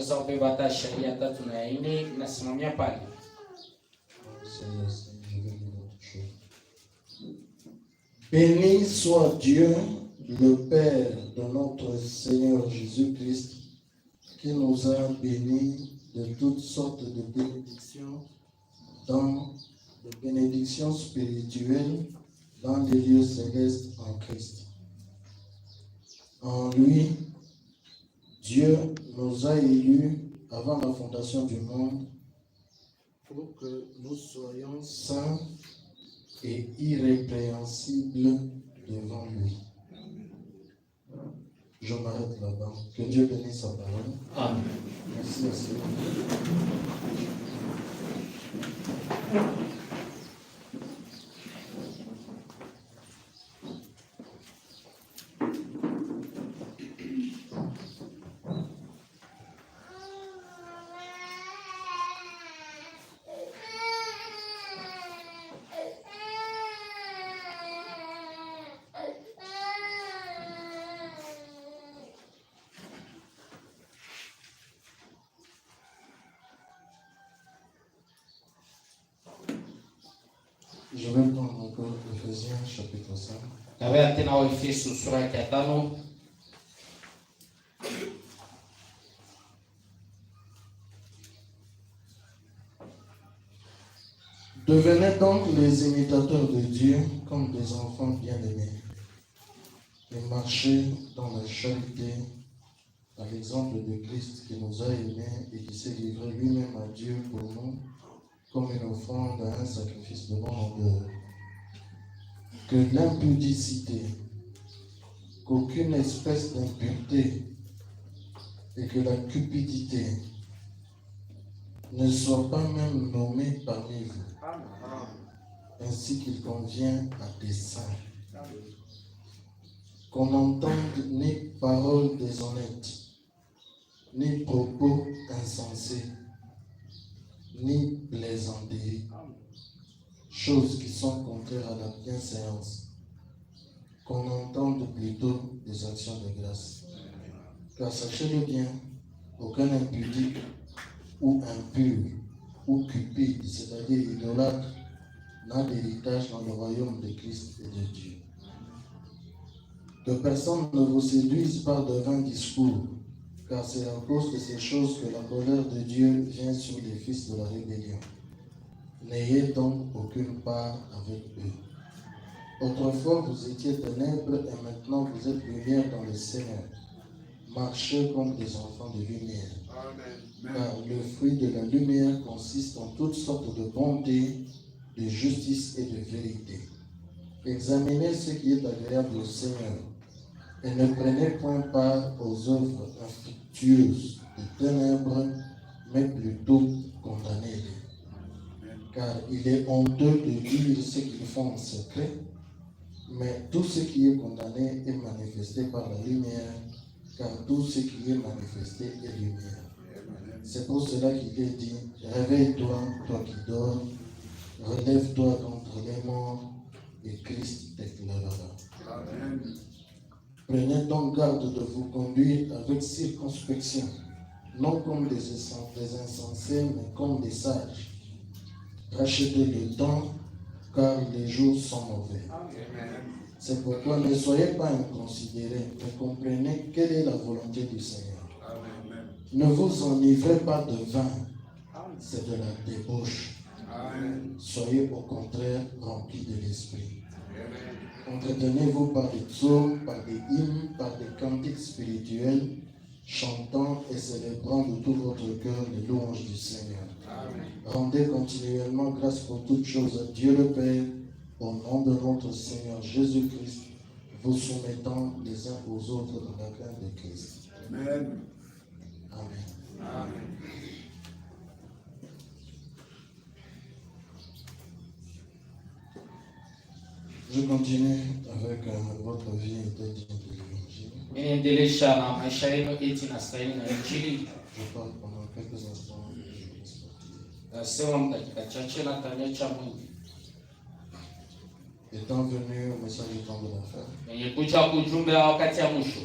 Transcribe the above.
unaweza kubeba sharia 3 na 4 nasimamia pale. Béni soit Dieu, le Père de notre Seigneur Jésus-Christ, qui nous a bénis de toutes sortes de bénédictions spirituelles dans les lieux célestes en Christ. En lui, Dieu nous a élus avant la fondation du monde pour que nous soyons saints et irrépréhensibles devant lui. Je m'arrête là-bas. Que Dieu bénisse sa parole. Amen. Merci à Seigneur. Je vais prendre encore Ephésiens chapitre 5. Tawea tena Waefeso sura ya 5. Devenez donc les imitateurs de Dieu comme des enfants bien-aimés et marchez dans la charité à l'exemple de Christ qui nous a aimés et qui s'est livré lui-même à Dieu pour nous comme une offrande à un sacrifice de bonne odeur. Que l'impudicité, qu'aucune espèce d'impureté et que la cupidité ne soient pas même nommées parmi vous, ainsi qu'il convient à des saints. Qu'on n'entende ni paroles déshonnêtes, ni propos insensés, ni plaisanteries, choses qui sont contraires à la bienséance, qu'on entende plutôt des actions de grâce. Car sachez-le bien, aucun impudique ou impur ou cupide, c'est-à-dire idolâtre, n'a d'héritage dans le royaume de Christ et de Dieu. Que personne ne vous séduise par de vains discours, car c'est à cause de ces choses que la colère de Dieu vient sur les fils de la rébellion. N'ayez donc aucune part avec eux. Autrefois, vous étiez ténèbres et maintenant vous êtes lumière dans le Seigneur. Marchez comme des enfants de lumière. Amen. Car le fruit de la lumière consiste en toutes sortes de bonté, de justice et de vérité. Examinez ce qui est agréable au Seigneur et ne prenez point part aux œuvres infructueuses des ténèbres, mais plutôt condamnez-les. Car il est honteux de dire ce qu'ils font en secret, mais tout ce qui est condamné est manifesté par la lumière, car tout ce qui est manifesté est lumière. C'est pour cela qu'il est dit, réveille-toi, toi qui dors, relève-toi d'entre les morts, et Christ t'éclairera. Amen. Prenez donc garde de vous conduire avec circonspection, non comme des insensés, mais comme des sages. Rachetez le temps, car les jours sont mauvais. Amen. C'est pourquoi ne soyez pas inconsidérés, mais comprenez quelle est la volonté du Seigneur. Amen. Ne vous enivrez pas de vin, c'est de la débauche. Amen. Soyez au contraire remplis de l'esprit. Entretenez-vous par des psaumes, par des hymnes, par des cantiques spirituels, chantant et célébrant de tout votre cœur les louanges du Seigneur. Amen. Rendez continuellement grâce pour toutes choses à Dieu le Père, au nom de notre Seigneur Jésus-Christ, vous soumettant les uns aux autres dans la crainte de Christ. Amen. Amen. Amen. Je continue avec votre vie était digne de l'évangile. Inaendelesha na maisha yenu eti nastahili na Injili. Je parle pendant quelques instants et je vous laisse partir. Nasema dakika chache na taniacha mwingi. Étant venu au message du temps de la fin, Nilikuja kujumbe wa wakati ya mwisho.